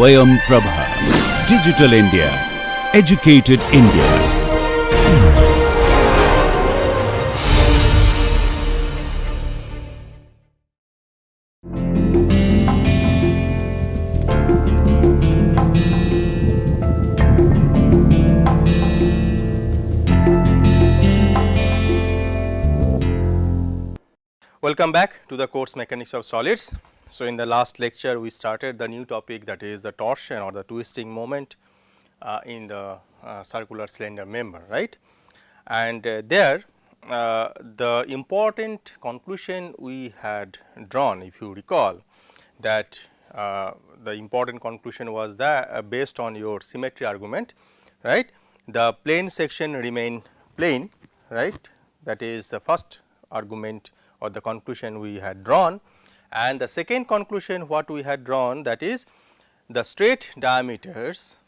Swayam Prabha. Digital India. Educated India. Welcome back to the course Mechanics of Solids. So, in the last lecture we started the new topic, that is the torsion or the twisting moment in the circular cylinder member, right. And there the important conclusion we had drawn, if you recall, that the important conclusion was that based on your symmetry argument, right, the plane section remain plane, right, that is the first argument or the conclusion we had drawn. And the second conclusion what we had drawn, that is the straight diameters,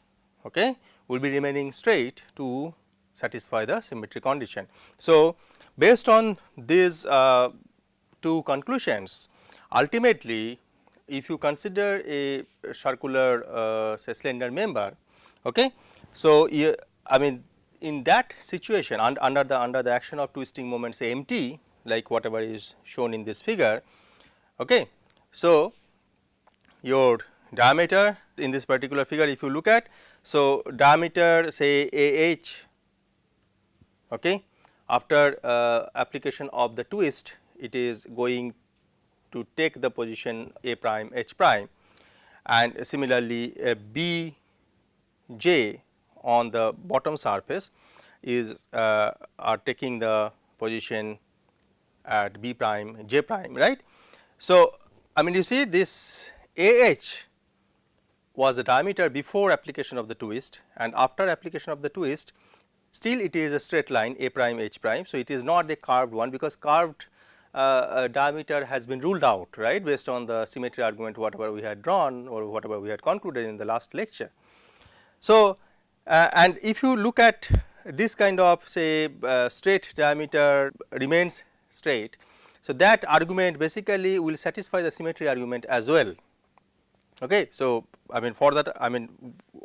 okay, will be remaining straight to satisfy the symmetry condition. So, based on these two conclusions, ultimately if you consider a circular say cylinder member, okay, so I mean in that situation under the action of twisting moment, say MT, like whatever is shown in this figure, okay. So, your diameter in this particular figure, if you look at, so diameter say AH, okay, after application of the twist, it is going to take the position A prime H prime, and similarly BJ on the bottom surface is are taking the position at B prime J prime, right. So, I mean you see this AH was the diameter before application of the twist, and after application of the twist still it is a straight line A prime H prime. So, it is not a curved one, because curved diameter has been ruled out, right, based on the symmetry argument whatever we had drawn or whatever we had concluded in the last lecture. So, and if you look at this kind of say straight diameter remains straight, so that argument basically will satisfy the symmetry argument as well, okay. So, I mean for that, I mean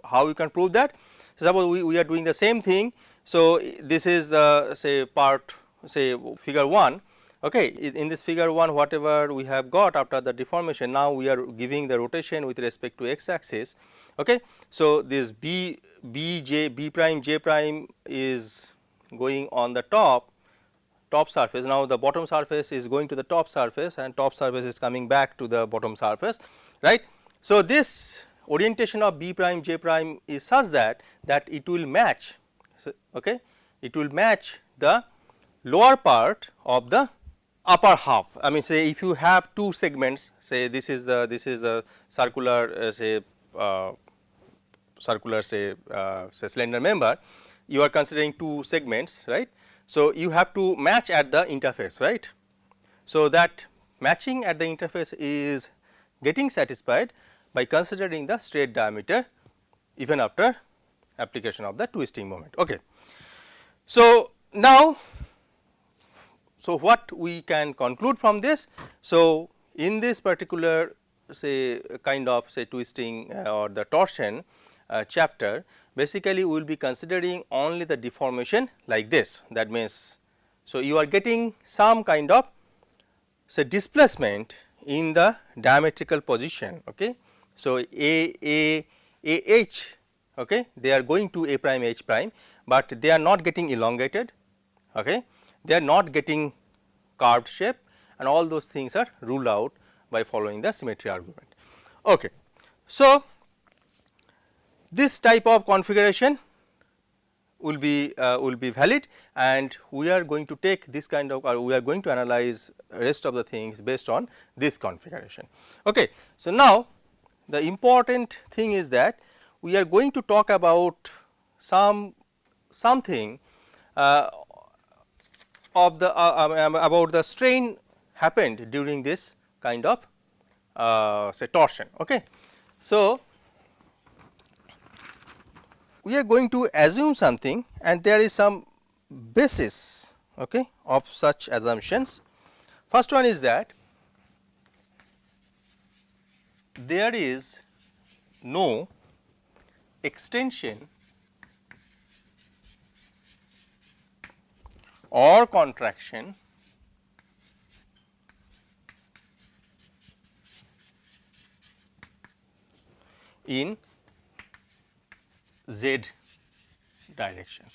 how you can prove that? So, suppose we are doing the same thing. So, this is the say part say figure 1, okay. In this figure 1 whatever we have got after the deformation, now we are giving the rotation with respect to x axis, okay. So, this B prime J prime is going on the top surface. Now, the bottom surface is going to the top surface and top surface is coming back to the bottom surface, right. So, this orientation of B prime J prime is such that it will match, okay, it will match the lower part of the upper half. I mean say if you have two segments, say this is the circular say cylinder member, you are considering two segments, right. So, you have to match at the interface, right. So, that matching at the interface is getting satisfied by considering the straight diameter even after application of the twisting moment, okay. So, now, so what we can conclude from this? So, in this particular say kind of say twisting or the torsion chapter, basically we will be considering only the deformation like this. That means, so you are getting some kind of say displacement in the diametrical position, okay. So, AH, okay, they are going to A prime H prime, but they are not getting elongated, okay, they are not getting curved shape, and all those things are ruled out by following the symmetry argument, okay. So, this type of configuration will be valid, and we are going to take this kind of, or we are going to analyze rest of the things based on this configuration, okay. So, now the important thing is that we are going to talk about something of the about the strain happened during this kind of say torsion, okay. So, we are going to assume something, and there is some basis, okay, of such assumptions. First one is that there is no extension or contraction in z direction.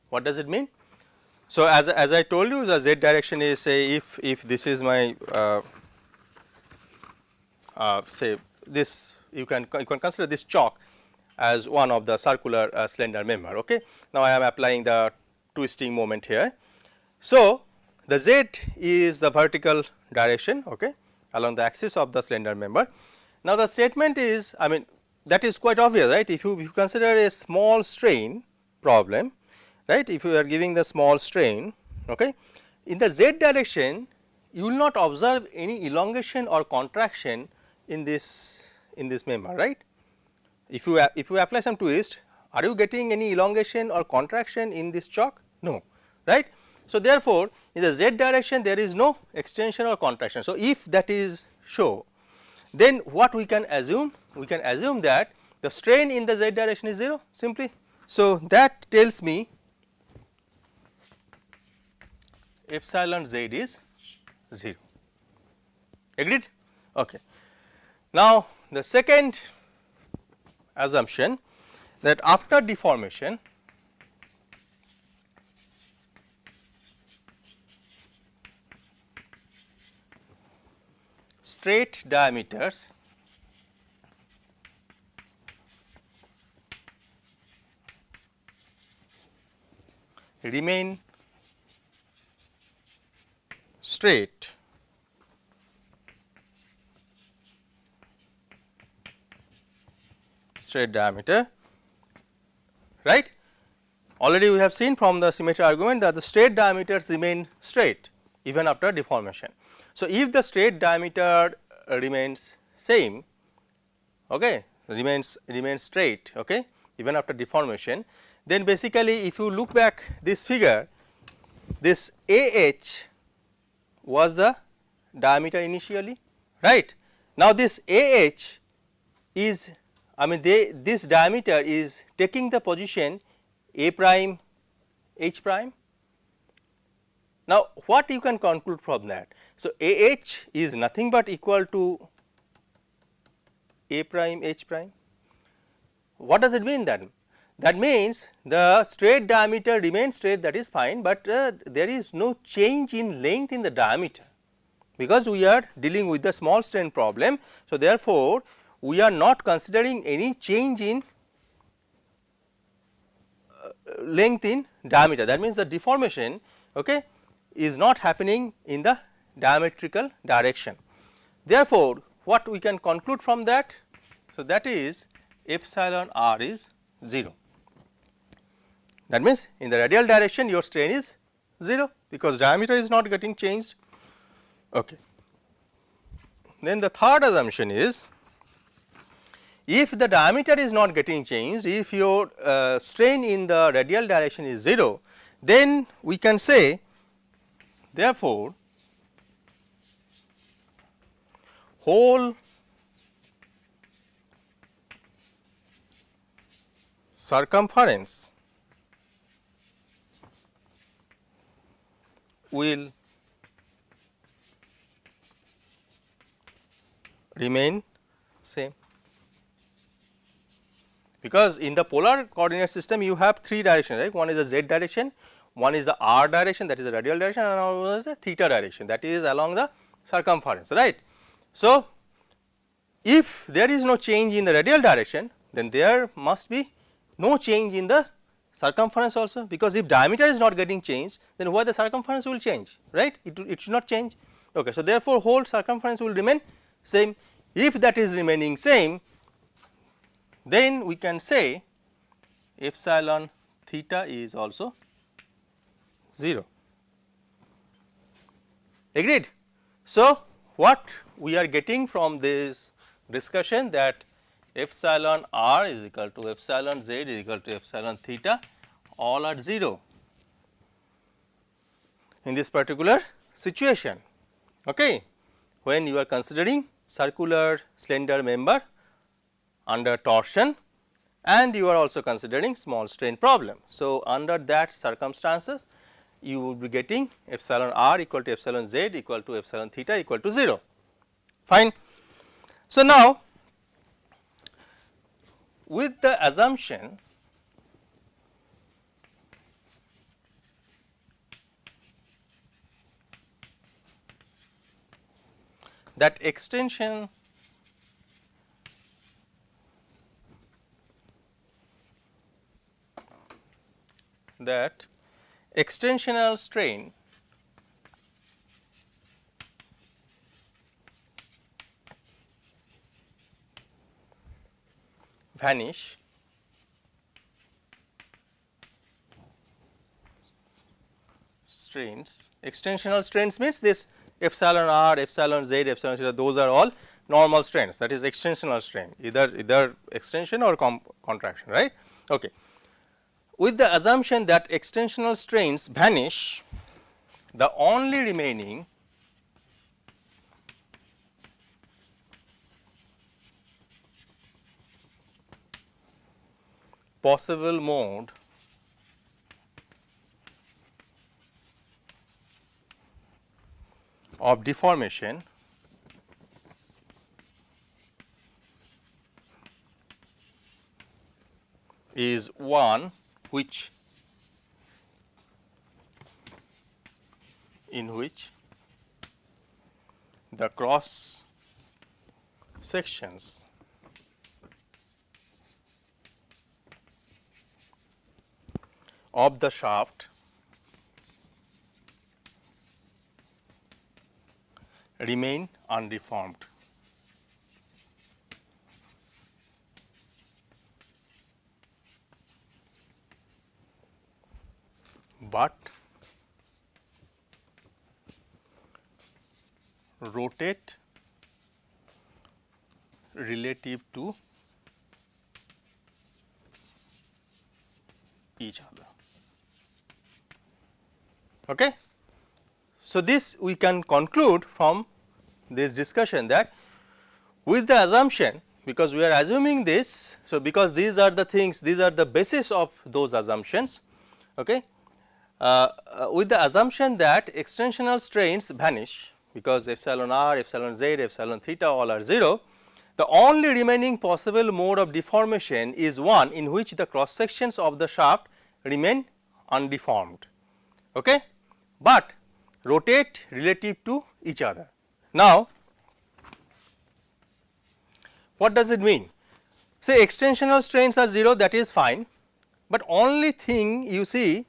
What does it mean? So, as I told you, the z direction is, say, if this is my say this, you can consider this chalk as one of the circular slender member. Okay. Now, I am applying the twisting moment here. So, the z is the vertical direction, okay, along the axis of the slender member. Now, the statement is, I mean, that is quite obvious, right. If you consider a small strain problem, right, if you are giving the small strain, okay, in the z direction you will not observe any elongation or contraction in this member, right. If you apply some twist, are you getting any elongation or contraction in this chalk? No, right. So, therefore, in the z direction there is no extension or contraction. So, if that is so, then what we can assume? We can assume that the strain in the z direction is 0 simply. So, that tells me epsilon z is 0. Agreed? Okay. Now, the second assumption, that after deformation straight diameters remain straight diameter, right. Already we have seen from the symmetry argument that the straight diameters remain straight even after deformation. So, if the straight diameter remains same, okay, remains straight, okay, even after deformation, then basically if you look back this figure, this AH was the diameter initially, right. Now, this AH is, I mean, this diameter is taking the position A prime H prime. Now, what you can conclude from that? So, AH is nothing but equal to A prime H prime. What does it mean then? That means the straight diameter remains straight, that is fine, but there is no change in length in the diameter, because we are dealing with the small strain problem. So, therefore, we are not considering any change in length in diameter. That means the deformation, okay, is not happening in the diametrical direction. Therefore, what we can conclude from that? So, that is epsilon r is 0. That means, in the radial direction your strain is 0, because diameter is not getting changed. Okay. Then the third assumption is, if the diameter is not getting changed, if your strain in the radial direction is 0, then we can say, therefore, whole circumference will remain same, because in the polar coordinate system you have 3 directions, right. One is the z direction, one is the r direction, that is the radial direction, and another is the theta direction, that is along the circumference, right. So, if there is no change in the radial direction, then there must be no change in the circumference also, because if diameter is not getting changed, then why the circumference will change, right, it should not change. Okay. So, therefore, whole circumference will remain same. If that is remaining same, then we can say epsilon theta is also 0. Agreed? So, what we are getting from this discussion, that epsilon r is equal to epsilon z is equal to epsilon theta, all are 0 in this particular situation, okay, when you are considering circular slender member under torsion, and you are also considering small strain problem. So, under that circumstances you would be getting epsilon r equal to epsilon z equal to epsilon theta equal to 0, fine. So, now with the assumption that extension extensional strain vanish strains. Extensional strains means this epsilon r, epsilon z, epsilon theta, those are all normal strains, that is extensional strain, either extension or contraction, right. Okay. With the assumption that extensional strains vanish, the only remaining possible mode of deformation is one in which the cross sections of the shaft remain undeformed. But rotate relative to each other. Okay. So, this we can conclude from this discussion that with the assumption, because we are assuming this. So, because these are the things, these are the basis of those assumptions. Okay. With the assumption that extensional strains vanish because epsilon r, epsilon z, epsilon theta all are 0, the only remaining possible mode of deformation is one in which the cross sections of the shaft remain undeformed, okay, but rotate relative to each other. Now, what does it mean? Say extensional strains are 0, that is fine, but only thing you see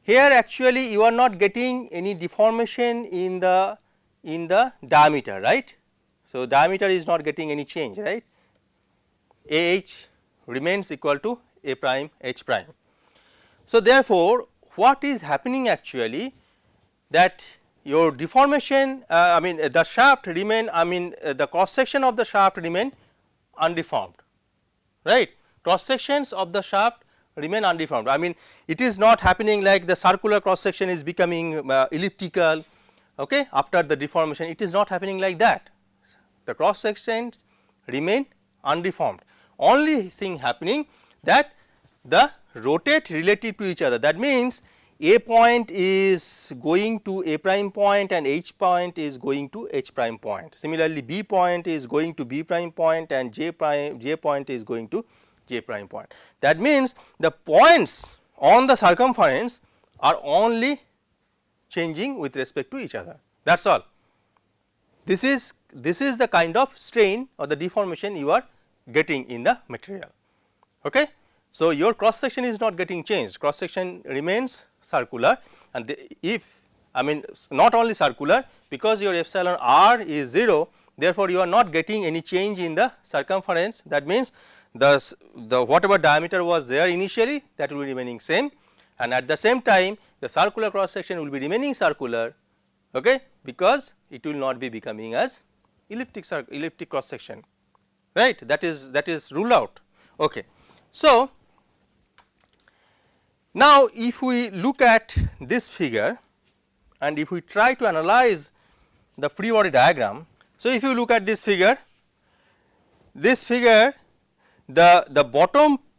here, actually you are not getting any deformation in the diameter, right. So, diameter is not getting any change, right. AH remains equal to A prime H prime. So, therefore, what is happening actually that your deformation I mean the shaft remain the cross section of the shaft remain undeformed, right. Cross sections of the shaft remain undeformed. I mean it is not happening like the circular cross section is becoming elliptical, okay, after the deformation, it is not happening like that. The cross sections remain undeformed. Only thing happening that the rotate relative to each other, that means A point is going to A prime point and H point is going to H prime point. Similarly, B point is going to B prime point and J point is going to J prime point. That means the points on the circumference are only changing with respect to each other, that is all. This is the kind of strain or the deformation you are getting in the material, okay. So, your cross section is not getting changed, cross section remains circular, and if I mean not only circular, because your epsilon r is 0, therefore, you are not getting any change in the circumference, that means the whatever diameter was there initially, that will be remaining same, and at the same time the circular cross section will be remaining circular, okay, because it will not be becoming as elliptic cross section, right, that is ruled out, okay. So, now if we look at this figure and if we try to analyze the free body diagram, So, if you look at this figure, the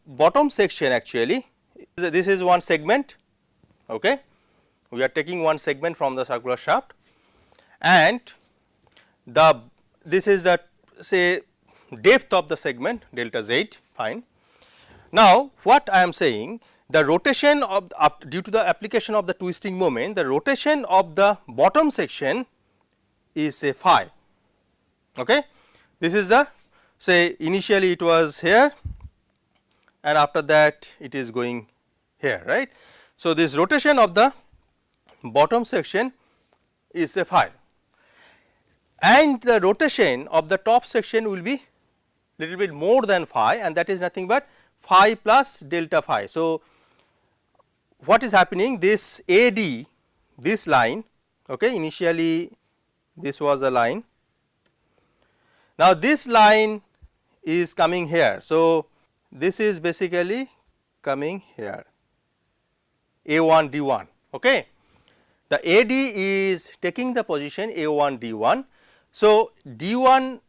bottom section actually, this is one segment, okay. We are taking one segment from the circular shaft, and this is the say depth of the segment delta z, fine. Now, what I am saying, the rotation of due to the application of the twisting moment, the rotation of the bottom section is say phi, okay. This is the say initially it was here and after that it is going here, right. So, this rotation of the bottom section is a phi, and the rotation of the top section will be little bit more than phi, and that is nothing but phi plus delta phi. So, what is happening, this AD, this line, okay, initially this was a line, now this line is coming here. So, this is basically coming here A1 D1, okay. The AD is taking the position A1 D1. So, D1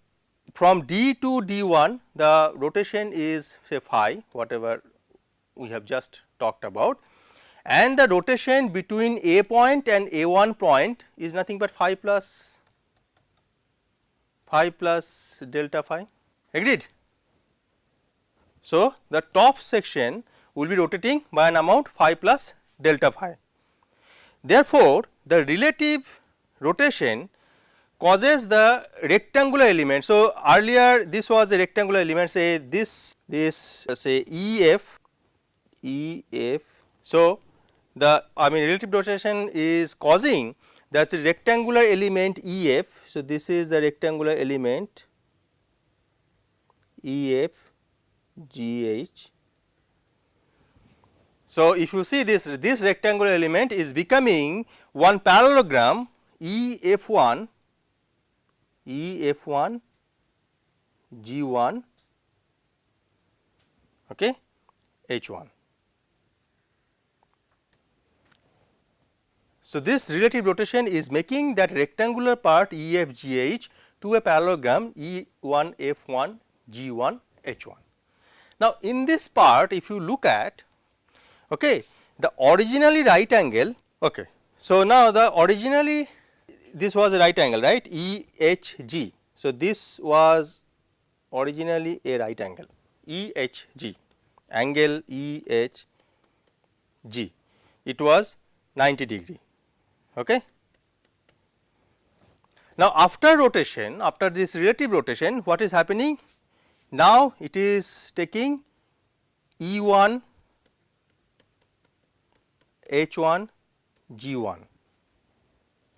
from D to D1 the rotation is say phi, whatever we have just talked about, and the rotation between A point and A1 point is nothing but phi plus delta phi, agreed. So, the top section will be rotating by an amount phi plus delta phi. Therefore, the relative rotation causes the rectangular element. So, earlier this was a rectangular element, say this say EF. So, the relative rotation is causing that is rectangular element EF. So, this is the rectangular element EF GH. So, if you see this rectangular element is becoming one parallelogram EF1 G1 okay H1. So, this relative rotation is making that rectangular part EFGH to a parallelogram E1 F1 G1 H1. Now, in this part if you look at, okay, the originally right angle, okay. So, now the originally this was a right angle, right, EHG. So, this was originally a right angle EHG, angle EHG, it was 90 degree, okay. Now, after rotation, after this relative rotation, what is happening? Now, it is taking E1 H1 G1,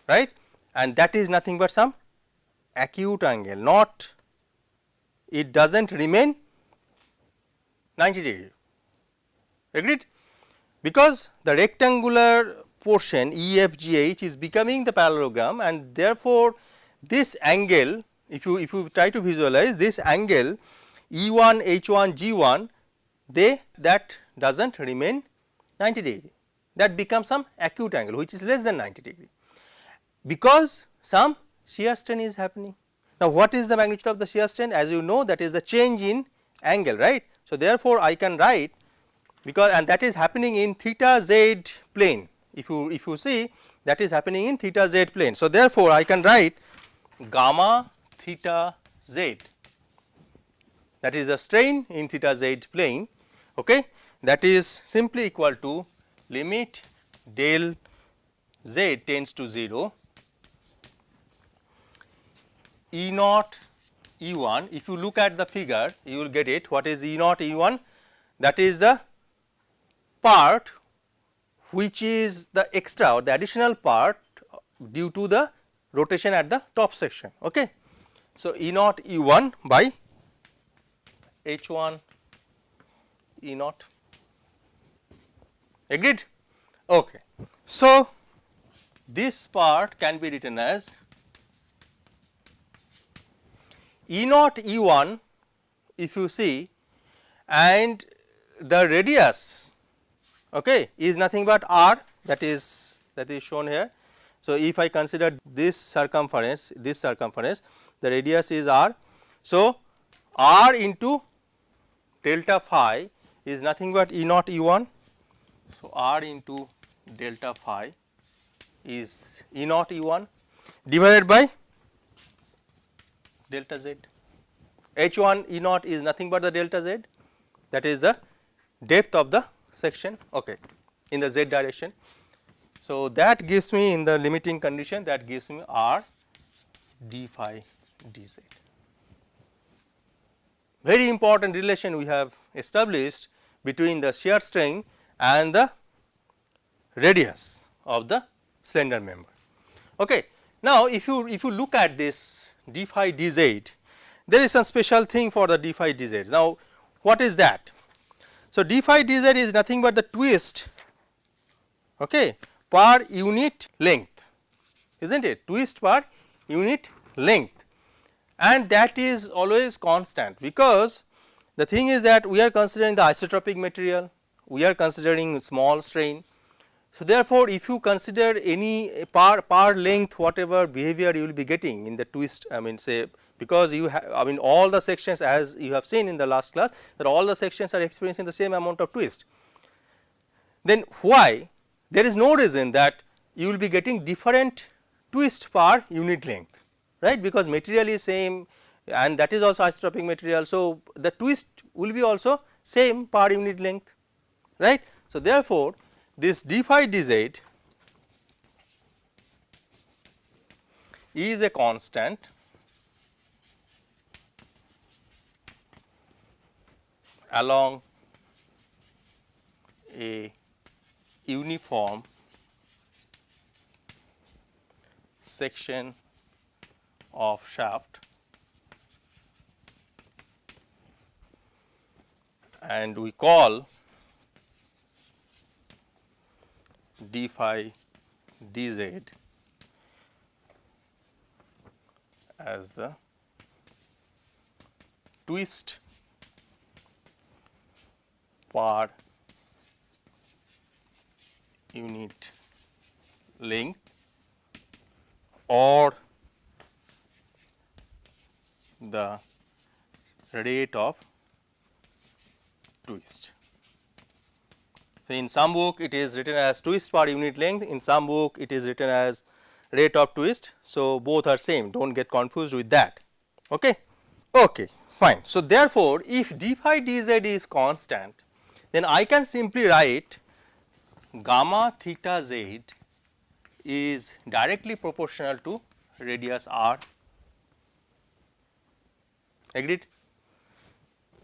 right, and that is nothing but some acute angle, not, it does not remain 90 degree, agreed, because the rectangular portion EFGH is becoming the parallelogram, and therefore, this angle if you try to visualize this angle E1 H1 G1, that does not remain 90 degree, that becomes some acute angle which is less than 90 degree, because some shear strain is happening. Now, what is the magnitude of the shear strain? As you know, that is the change in angle, right. So, therefore, I can write, because and that is happening in theta z plane, if you see that is happening in theta z plane. So, therefore, I can write gamma theta z, that is the strain in theta z plane, okay, that is simply equal to limit del z tends to 0 E naught E1. If you look at the figure, you will get it. What is E naught E1? That is the part which is the extra or the additional part due to the rotation at the top section, okay. So, E naught E1 by H1 E naught, agreed, okay. So, this part can be written as E naught E1, if you see, and the radius, okay, is nothing but r, that is shown here. So, if I consider this circumference, the radius is r. So, r into delta phi is nothing but E naught E1. So, r into delta phi is E naught E1 divided by delta z. H1 E naught is nothing but the delta z, that is the depth of the section, okay, in the z direction. So, that gives me, in the limiting condition, that gives me r d phi dz. Very important relation we have established between the shear strain and the radius of the slender member. Okay. Now, if you look at this d phi dz, there is some special thing for the d phi dz. Now, what is that? So, d phi dz is nothing but the twist, okay, per unit length, is not it, twist per unit length, and that is always constant, because the thing is that we are considering the isotropic material, we are considering small strain. So, therefore, if you consider any per length whatever behavior you will be getting in the twist, I mean say, because you have, I mean all the sections, as you have seen in the last class, that all the sections are experiencing the same amount of twist, then why there is no reason that you will be getting different twist per unit length, right, because material is same and that is also isotropic material. So, the twist will be also same per unit length, right. So, therefore, this d phi dz is a constant along a uniform section of shaft, and we call d phi dz as the twist per unit length or the rate of twist. So, in some book it is written as twist per unit length, in some book it is written as rate of twist. So, both are same, do not get confused with that. Okay. Okay, fine. So, therefore, if d phi dz is constant, then I can simply write gamma theta z is directly proportional to radius r, agreed,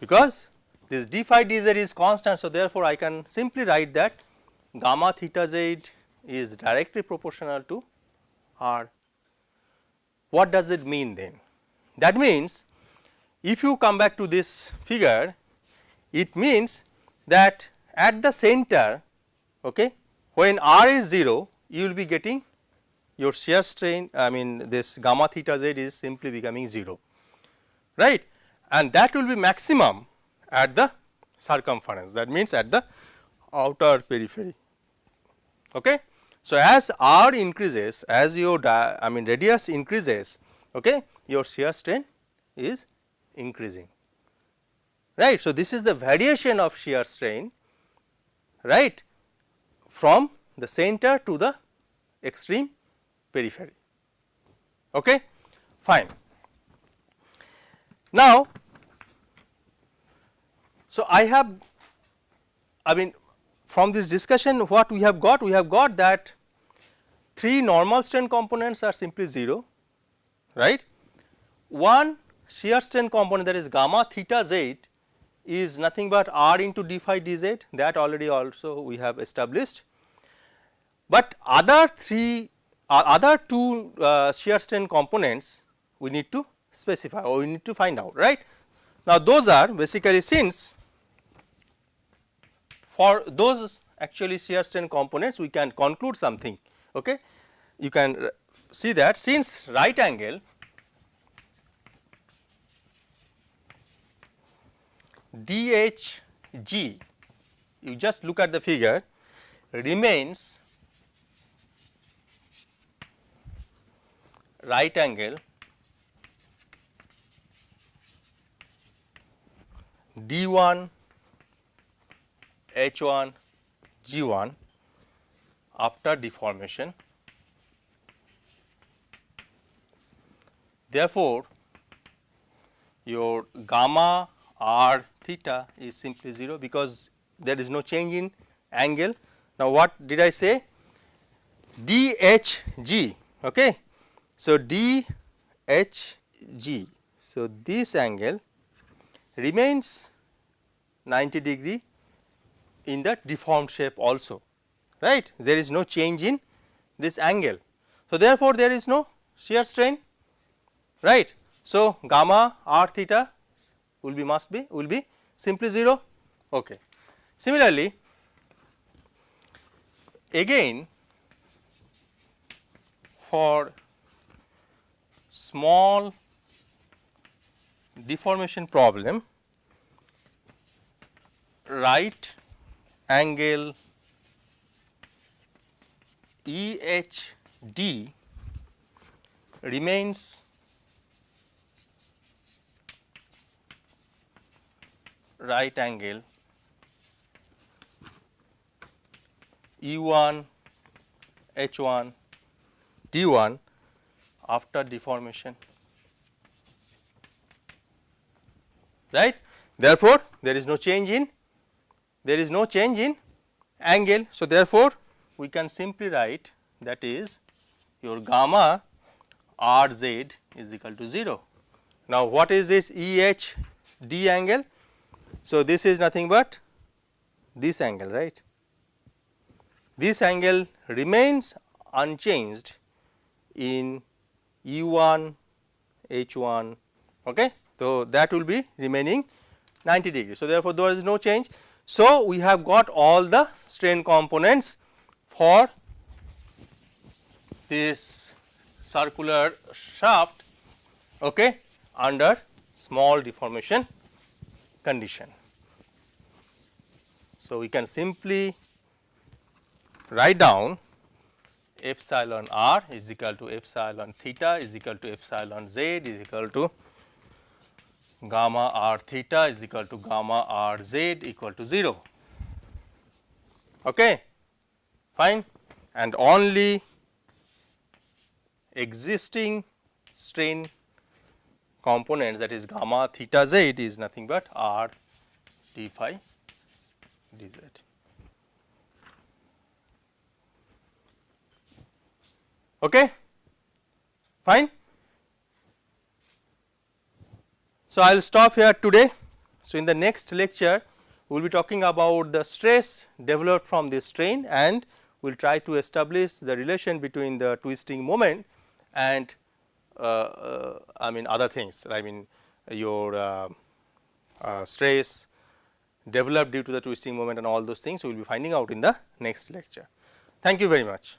because this d phi dz is constant. So, therefore, I can simply write that gamma theta z is directly proportional to r. What does it mean then? That means, if you come back to this figure, it means that at the center, okay, when r is 0, you will be getting your shear strain, I mean this gamma theta z is simply becoming 0, right, and that will be maximum at the circumference, that means at the outer periphery. Okay. So, as r increases, as your radius increases, okay, your shear strain is increasing, right. So, this is the variation of shear strain, right, from the center to the extreme periphery. Okay. Fine. Now, so I have, I mean from this discussion what we have got that 3 normal strain components are simply 0, right. One shear strain component, that is gamma theta z, is nothing but r into d phi dz, that already also we have established, but other 2 shear strain components we need to specify or we need to find out, right. Now, those are basically, since for those actually shear strain components we can conclude something, okay. You can see that since right angle DHG, you just look at the figure, remains right angle D1 H1 G1 after deformation. Therefore, your gamma r theta is simply 0 because there is no change in angle. Now, what did I say? DHG. Okay. So, DHG. So, this angle remains 90 degree in the deformed shape also, right. There is no change in this angle. So, therefore, there is no shear strain, right. So, gamma r theta will be simply 0. Okay. Similarly, again for small deformation problem, right angle EHD remains right angle E1 H1 D1 after deformation, right. Therefore, there is no change in angle. So, therefore, we can simply write that is your gamma RZ is equal to 0. Now, what is this EHD angle? So, this is nothing but this angle, right. This angle remains unchanged in E1 H1. Okay. So, that will be remaining 90 degrees. So, therefore, there is no change. So, we have got all the strain components for this circular shaft, okay, under small deformation condition. So, we can simply write down epsilon r is equal to epsilon theta is equal to epsilon z is equal to gamma r theta is equal to gamma r z equal to 0. Okay, fine. And only existing strain components, that is gamma theta z, is nothing but r d phi dz. Okay, fine. So, I will stop here today. So, in the next lecture we will be talking about the stress developed from this strain, and we will try to establish the relation between the twisting moment and I mean other things, I mean your stress developed due to the twisting moment and all those things we will be finding out in the next lecture. Thank you very much.